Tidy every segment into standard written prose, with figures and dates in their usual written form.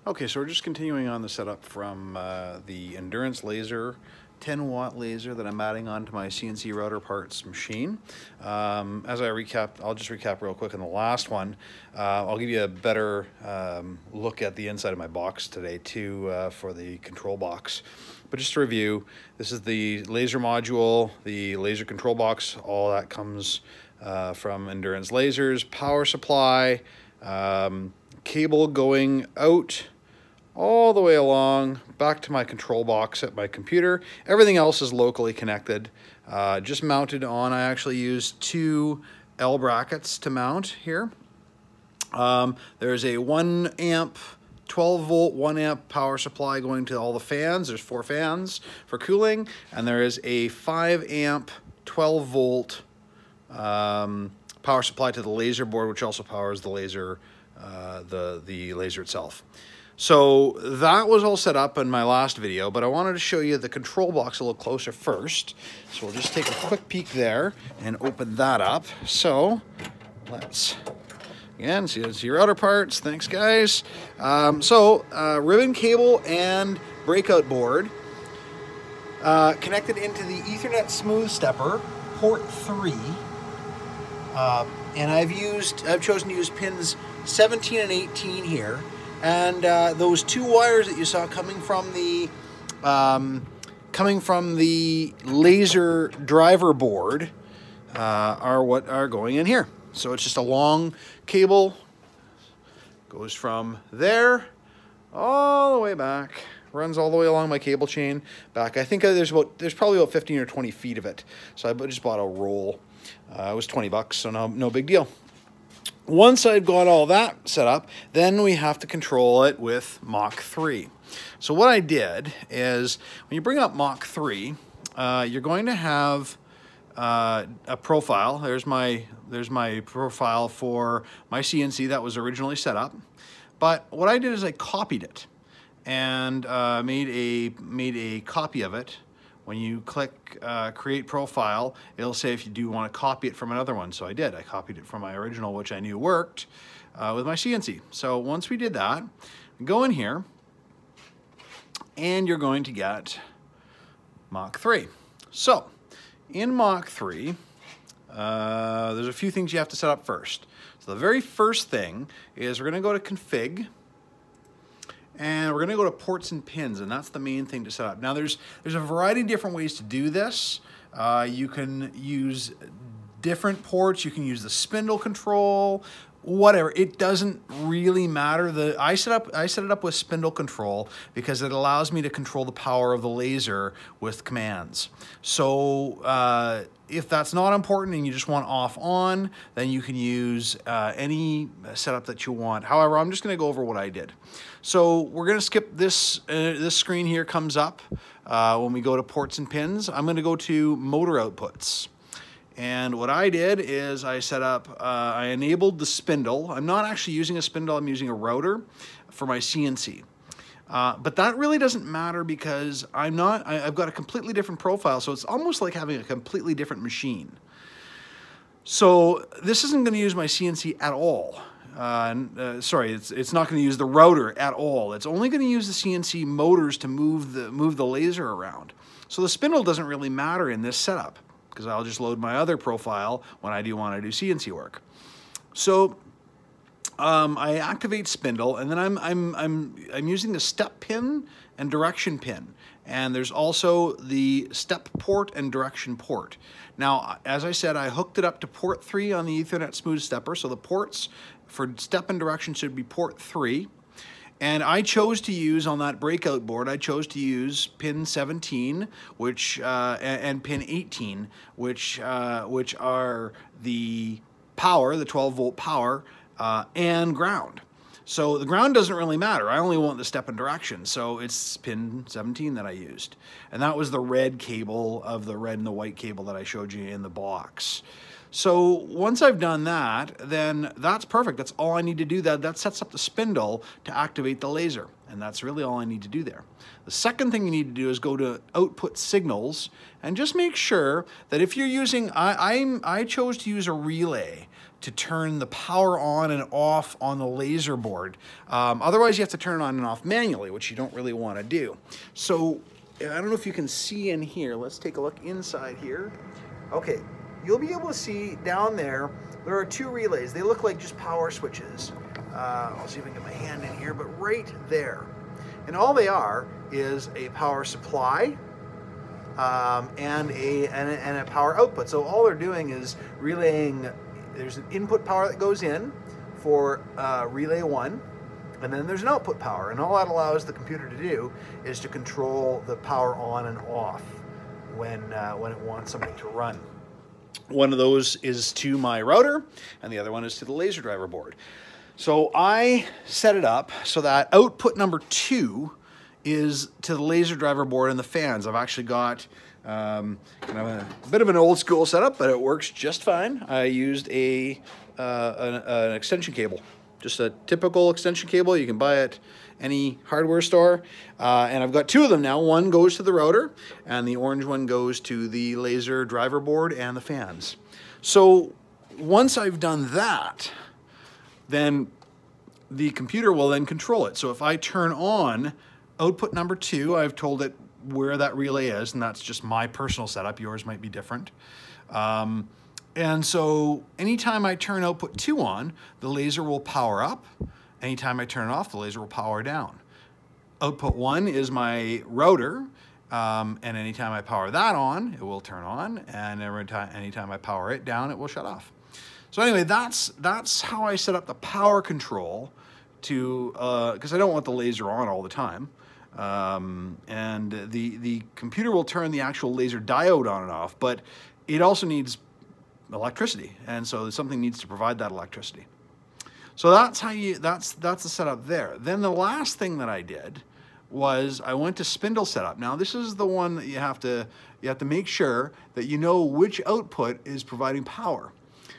Okay, so we're just continuing on the setup from the Endurance laser, 10-watt laser that I'm adding onto my CNC router parts machine. As I recap, I'll just recap real quick on the last one. I'll give you a better look at the inside of my box today too for the control box. But just to review, this is the laser module, the laser control box, all that comes from Endurance lasers, power supply, cable going out all the way along back to my control box at my computer. Everything else is locally connected. Just mounted on, I actually used 2 L brackets to mount here. There's a 1 amp 12 volt 1 amp power supply going to all the fans. There's 4 fans for cooling, and there is a 5 amp 12 volt power supply to the laser board, which also powers the laser, the laser itself. So that was all set up in my last video, but I wanted to show you the control box a little closer first. So we'll just take a quick peek there and open that up. So let's, again, see router parts. Thanks, guys. Ribbon cable and breakout board connected into the Ethernet smooth stepper, port 3. And I've chosen to use pins 17 and 18 here. And those 2 wires that you saw coming from the laser driver board are what are going in here. So it's just a long cable, goes from there all the way back, runs all the way along my cable chain back. I think there's probably about 15 or 20 feet of it. So I just bought a roll. It was 20 bucks, so no big deal. Once I've got all that set up, then we have to control it with Mach 3. So what I did is, when you bring up Mach 3, you're going to have a profile. There's my profile for my CNC that was originally set up. But what I did is I copied it and made a copy of it. When you click create profile, it'll say if you do want to copy it from another one. So I did. I copied it from my original, which I knew worked with my CNC. So once we did that, go in here and you're going to get Mach 3. So in Mach 3, there's a few things you have to set up first. So the very first thing is we're going to go to config. And we're going to go to ports and pins, and that's the main thing to set up. Now, there's a variety of different ways to do this. You can use different ports. You can use the spindle control, whatever. It doesn't really matter. I set it up with spindle control because it allows me to control the power of the laser with commands. So if that's not important and you just want off on, then you can use any setup that you want. However, I'm just going to go over what I did. So we're going to skip this. This screen here comes up when we go to ports and pins. I'm going to go to motor outputs. And what I did is I set up, I enabled the spindle. I'm not actually using a spindle, I'm using a router for my CNC. But that really doesn't matter because I've got a completely different profile, so it's almost like having a completely different machine. So this isn't going to use my CNC at all. Sorry, it's not going to use the router at all. It's only going to use the CNC motors to move the laser around. So the spindle doesn't really matter in this setup, because I'll just load my other profile when I do want to do CNC work. So I activate spindle, and then I'm using the step pin and direction pin, and there's also the step port and direction port. Now, as I said, I hooked it up to port 3 on the Ethernet smooth stepper, so the ports for step and direction should be port 3. And I chose to use, on that breakout board, I chose to use pin 17, which and pin 18, which are the power, the 12 volt power, and ground. So the ground doesn't really matter. I only want the step and direction, so it's pin 17 that I used. And that was the red cable of the red and the white cable that I showed you in the box. So once I've done that, then that's perfect. That's all I need to do. That sets up the spindle to activate the laser, and that's really all I need to do there. The second thing you need to do is go to output signals and just make sure that if you're using, I chose to use a relay to turn the power on and off on the laser board. Otherwise, you have to turn it on and off manually, which you don't really want to do. So I don't know if you can see in here. Let's take a look inside here. Okay, you'll be able to see down there, there are 2 relays. They look like just power switches. I'll see if I can get my hand in here, but right there. And all they are is a power supply and a power output. So all they're doing is relaying, there's an input power that goes in for relay 1, and then there's an output power. And all that allows the computer to do is to control the power on and off when it wants something to run. One of those is to my router, and the other one is to the laser driver board. So I set it up so that output number 2 is to the laser driver board and the fans. I've actually got kind of a bit of an old school setup, but it works just fine. I used an extension cable, just a typical extension cable. You can buy at any hardware store. And I've got 2 of them now. One goes to the router, and the orange one goes to the laser driver board and the fans. So once I've done that, then the computer will then control it. So if I turn on output number 2, I've told it where that relay is, and that's just my personal setup. Yours might be different. And so anytime I turn output 2 on, the laser will power up. Anytime I turn it off, the laser will power down. Output 1 is my router, and anytime I power that on, it will turn on, and anytime I power it down, it will shut off. So anyway, that's how I set up the power control to, because I don't want the laser on all the time. And the computer will turn the actual laser diode on and off, but it also needs electricity, and so something needs to provide that electricity. So that's how that's the setup there. Then the last thing that I did was I went to Spindle Setup. Now this is the one that you have to make sure that you know which output is providing power.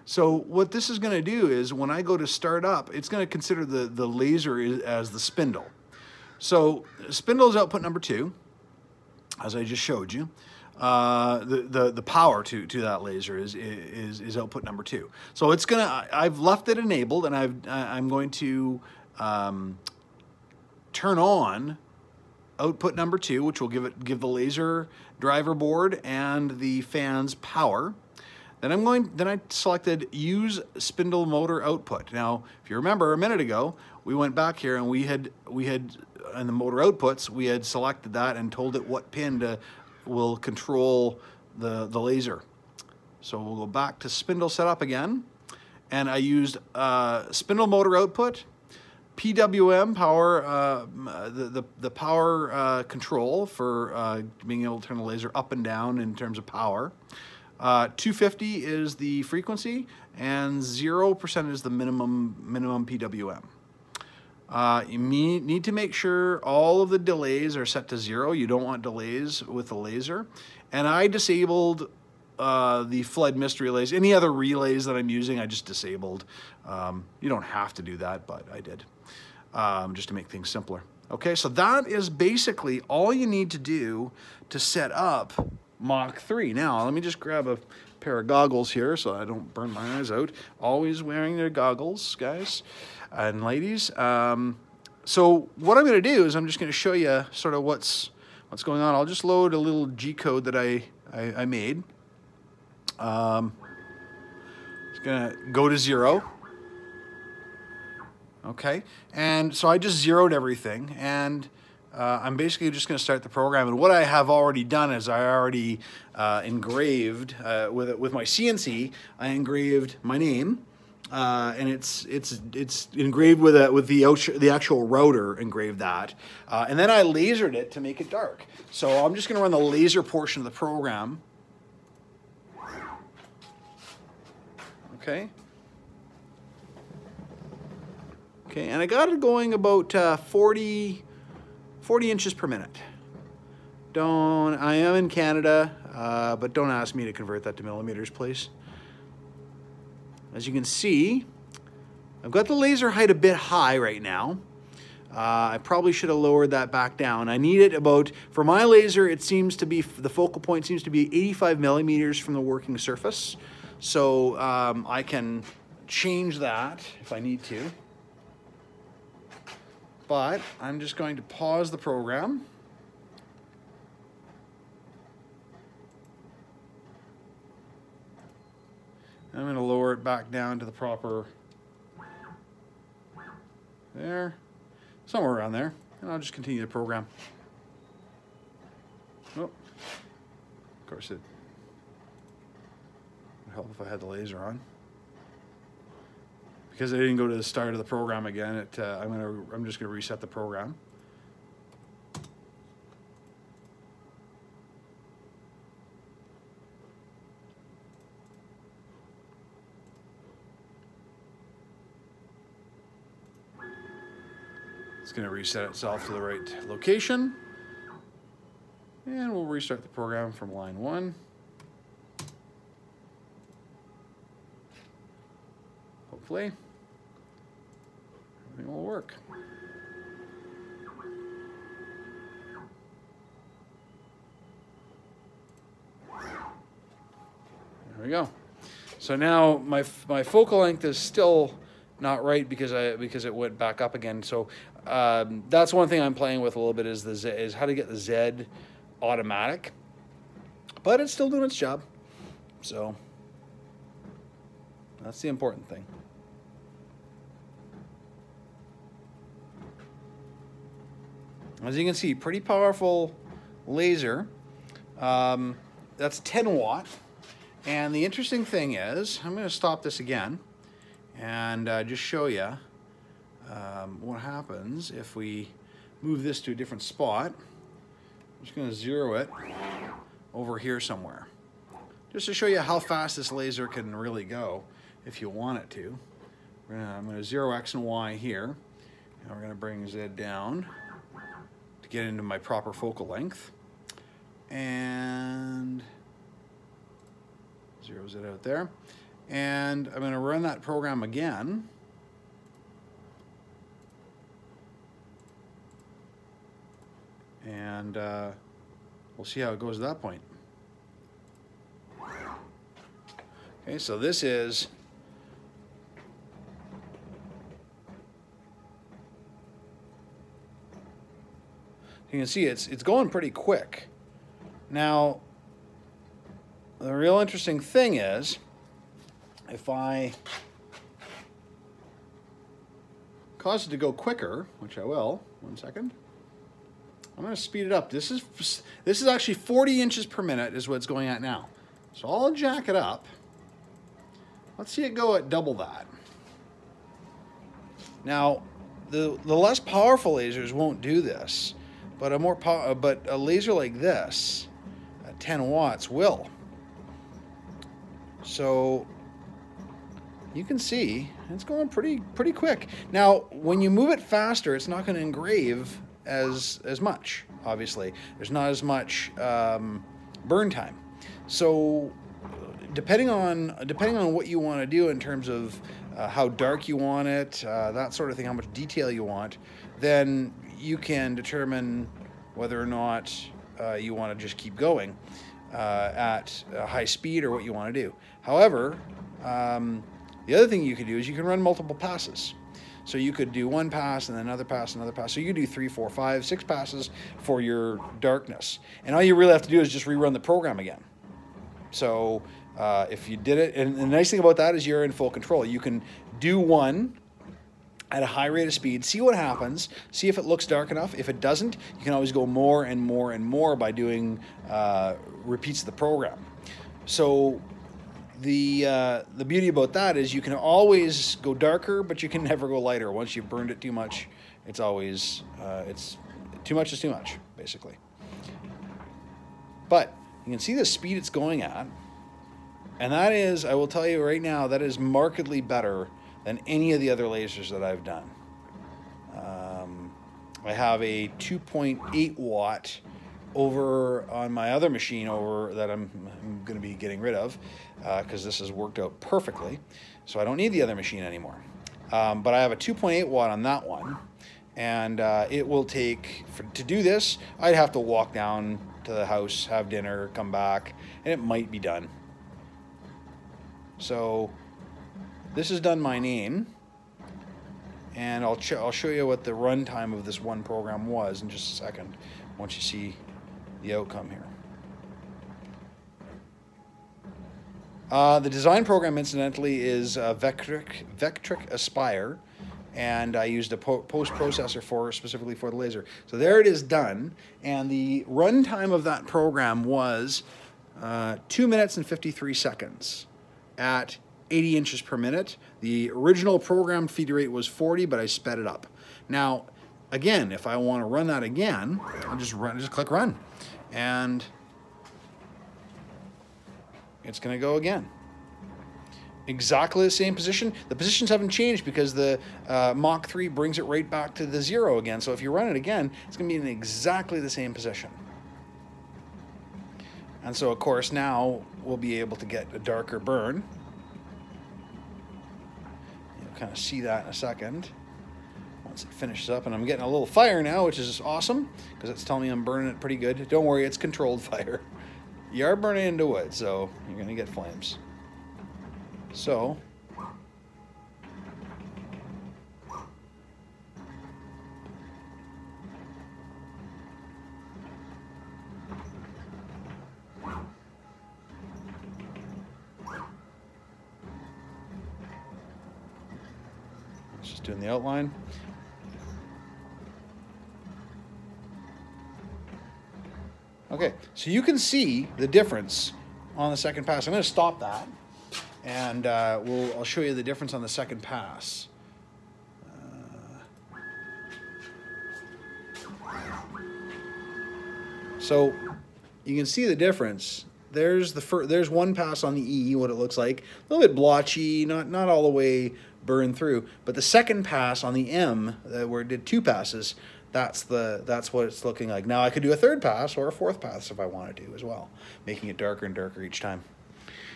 So what this is going to do is when I go to start up, it's going to consider the laser as the spindle. So spindle is output number 2, as I just showed you. The power to that laser is output number 2. So it's gonna, I've left it enabled, and I'm going to turn on output number 2, which will give the laser driver board and the fans power. Then I selected use spindle motor output. Now, if you remember a minute ago, we went back here and we had in the motor outputs, we had selected that and told it what pin will control the laser. So we'll go back to Spindle Setup again, and I used spindle motor output, PWM power, the power control for being able to turn the laser up and down in terms of power. 250 is the frequency, and 0% is the minimum PWM. You need to make sure all of the delays are set to 0. You don't want delays with the laser. And I disabled the flood mist relays. Any other relays that I'm using, I just disabled. You don't have to do that, but I did, just to make things simpler. Okay, so that is basically all you need to do to set up Mach 3. Now, let me just grab a pair of goggles here so I don't burn my eyes out. Always wearing their goggles, guys and ladies. So what I'm going to do is I'm just going to show you sort of what's going on. I'll just load a little G code that I made. It's going to go to 0. Okay, and so I just zeroed everything, and I'm basically just going to start the program. And what I have already done is I already engraved with my CNC. I engraved my name, and it's engraved with the actual router engraved that, and then I lasered it to make it dark. So I'm just going to run the laser portion of the program. Okay. Okay, and I got it going about 40 inches per minute. I am in Canada, but don't ask me to convert that to millimeters, please. As you can see, I've got the laser height a bit high right now. I probably should have lowered that back down. I need it about, for my laser, it seems to be, the focal point seems to be 85 millimeters from the working surface. So I can change that if I need to. But I'm just going to pause the program. I'm going to lower it back down to the proper, there, somewhere around there, and I'll just continue the program. Oh, of course it would help if I had the laser on. Because I didn't go to the start of the program again, I'm just going to reset the program. It's going to reset itself to the right location. And we'll restart the program from line 1. Hopefully, everything will work. There we go. So now my focal length is still not right because it went back up again. So that's one thing I'm playing with a little bit is how to get the Z automatic, but it's still doing its job. So that's the important thing. As you can see, pretty powerful laser. That's 10 watt. And the interesting thing is, I'm going to stop this again and just show you what happens if we move this to a different spot. I'm just going to zero it over here somewhere, just to show you how fast this laser can really go if you want it to. I'm going to zero X and Y here, and we're going to bring Z down to get into my proper focal length, and zeros it out there. And I'm going to run that program again. And we'll see how it goes at that point. Okay, so this is you can see it's going pretty quick. Now, the real interesting thing is, if I cause it to go quicker, which I will, 1 second, I'm going to speed it up. This is actually 40 inches per minute is what it's going at now. So I'll jack it up. Let's see it go at double that. Now, the less powerful lasers won't do this, but a laser like this at 10 watts will. So you can see it's going pretty quick. Now, when you move it faster, it's not going to engrave as much. Obviously, there's not as much burn time. So depending on what you want to do in terms of how dark you want it, that sort of thing, how much detail you want, then you can determine whether or not you want to just keep going at high speed or what you want to do. However, the other thing you could do is you can run multiple passes. So you could do one pass and then another pass, another pass. So you could do 3, 4, 5, 6 passes for your darkness. And all you really have to do is just rerun the program again. So if you did it, and the nice thing about that is you're in full control. You can do one at a high rate of speed, see what happens, see if it looks dark enough. If it doesn't, you can always go more and more and more by doing repeats of the program. So the beauty about that is you can always go darker, but you can never go lighter. Once you've burned it too much, it's always, it's too much is too much, basically. But you can see the speed it's going at, and that is, I will tell you right now, that is markedly better than any of the other lasers that I've done. I have a 2.8 watt over on my other machine that I'm going to be getting rid of because this has worked out perfectly. So I don't need the other machine anymore. But I have a 2.8 watt on that one, and it will take, to do this, I'd have to walk down to the house, have dinner, come back, and it might be done. So this has done my name, and I'll show you what the runtime of this one program was in just a second once you see the outcome here. The design program, incidentally, is Vectric Aspire, and I used a post-processor specifically for the laser. So there it is done, and the runtime of that program was 2 minutes and 53 seconds at 80 inches per minute. The original programmed feed rate was 40, but I sped it up. Now, again, if I want to run that again, I'll just click run, and it's going to go again. Exactly the same position. The positions haven't changed because the Mach 3 brings it right back to the 0 again. So if you run it again, it's going to be in exactly the same position. And so, of course, now we'll be able to get a darker burn. You'll kind of see that in a second once it finishes up. And I'm getting a little fire now, which is awesome because it's telling me I'm burning it pretty good. Don't worry, it's controlled fire. You are burning into wood, so you're going to get flames. So, just doing the outline. Okay, so you can see the difference on the second pass. I'm going to stop that, and I'll show you the difference on the second pass. So you can see the difference. There's one pass on the E, what it looks like, a little bit blotchy, not all the way burned through. But the second pass on the M, where it did 2 passes, that's what it's looking like. Now I could do a 3rd pass or a 4th pass if I wanted to as well, making it darker and darker each time.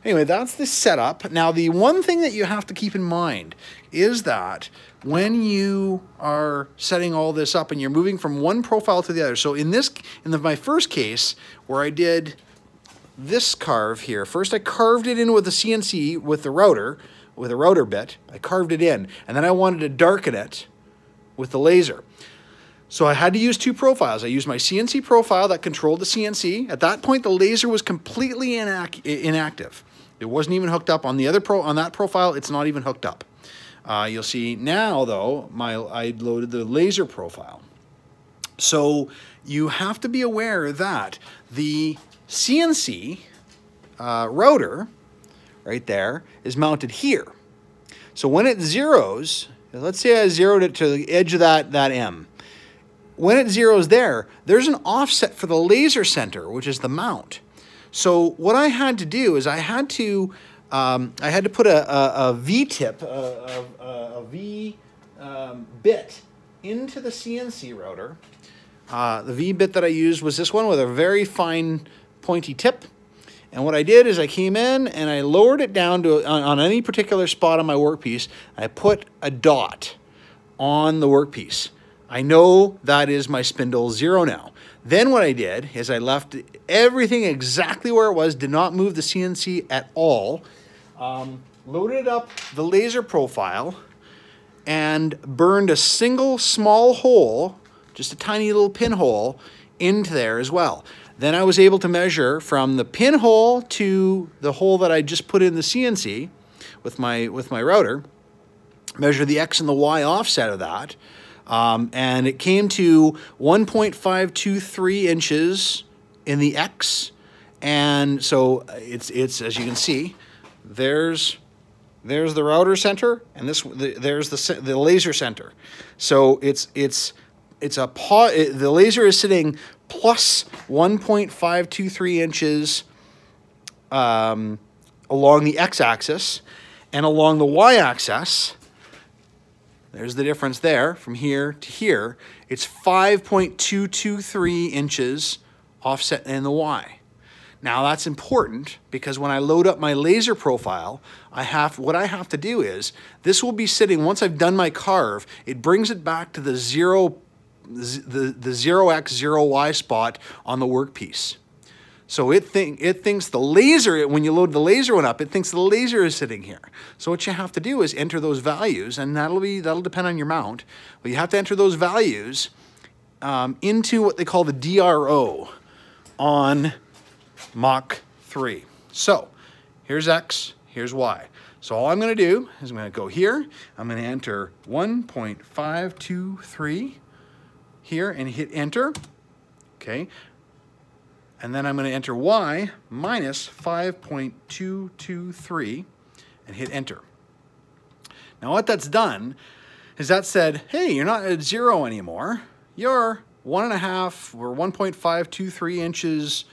Anyway, that's the setup. Now the one thing that you have to keep in mind is that when you are setting all this up and you're moving from one profile to the other. So in my first case where I did this carve here, first I carved it in with the CNC with a router bit. I carved it in, and then I wanted to darken it with the laser. So I had to use 2 profiles. I used my CNC profile that controlled the CNC. At that point, the laser was completely inactive. It wasn't even hooked up on the other on that profile. It's not even hooked up. You'll see now, though, I loaded the laser profile. So you have to be aware that the CNC router right there is mounted here. So when it zeroes, let's say I zeroed it to the edge of that M. When it zeroes there, there's an offset for the laser center, which is the mount. So what I had to do is I had to put a V-tip, a V bit into the CNC router. The V bit that I used was this one with a very fine pointy tip. And what I did is I came in and I lowered it down to on any particular spot on my workpiece. I put a dot on the workpiece. I know that is my spindle 0 now. Then what I did is I left everything exactly where it was, did not move the CNC at all, loaded up the laser profile, and burned a single small hole, just a tiny little pinhole, into there as well. Then I was able to measure from the pinhole to the hole that I just put in the CNC with my router, measure the X and the Y offset of that, and it came to 1.523 inches in the X, and so it's as you can see, there's the router center, and there's the laser center. So the laser is sitting plus 1.523 inches along the X-axis, and along the Y-axis, there's the difference there from here to here. It's 5.223 inches offset in the Y. Now that's important because when I load up my laser profile, what I have to do is this will be sitting, once I've done my carve, it brings it back to the 0x 0y spot on the workpiece. So it thinks the laser, when you load the laser one up, it thinks the laser is sitting here. So what you have to do is enter those values, and that'll depend on your mount. But you have to enter those values into what they call the DRO on Mach 3. So here's X, here's Y. So all I'm going to do is I'm going to go here. I'm going to enter 1.523 here and hit enter. Okay. And then I'm going to enter Y minus 5.223 and hit enter. Now what that's done is that said, hey, you're not at 0 anymore. You're 1.5 or 1.523 inches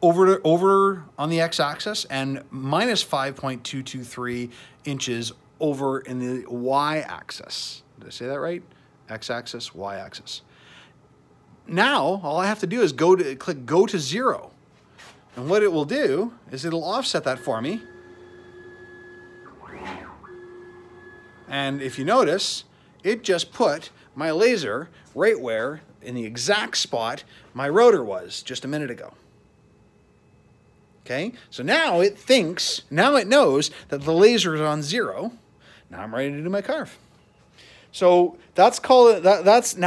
over on the x-axis and minus 5.223 inches over in the y-axis. Did I say that right? X-axis, y-axis. Now, all I have to do is click go to 0. And what it will do is it'll offset that for me. And if you notice, it just put my laser right where, in the exact spot, my rotor was just a minute ago. Okay, so now it knows that the laser is on 0. Now I'm ready to do my carve. So now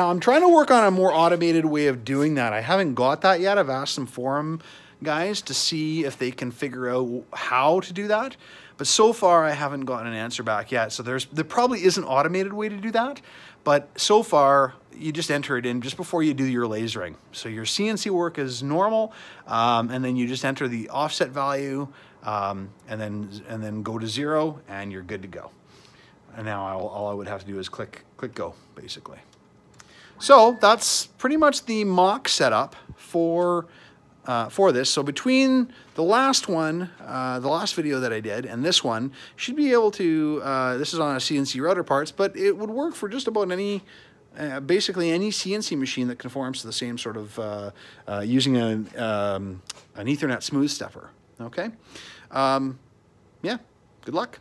I'm trying to work on a more automated way of doing that. I haven't got that yet. I've asked some forum guys to see if they can figure out how to do that. But so far I haven't gotten an answer back yet. So there probably is an automated way to do that. But so far you just enter it in just before you do your lasering. So your CNC work is normal, and then you just enter the offset value, and then go to 0, and you're good to go. And now all I would have to do is click go, basically. So that's pretty much the Mach setup for this. So between the last one, the last video that I did, and this one, should be able to, this is on a CNC router parts, but it would work for just about any, basically any CNC machine that conforms to the same sort of, using an Ethernet smooth stepper, okay? Yeah, good luck.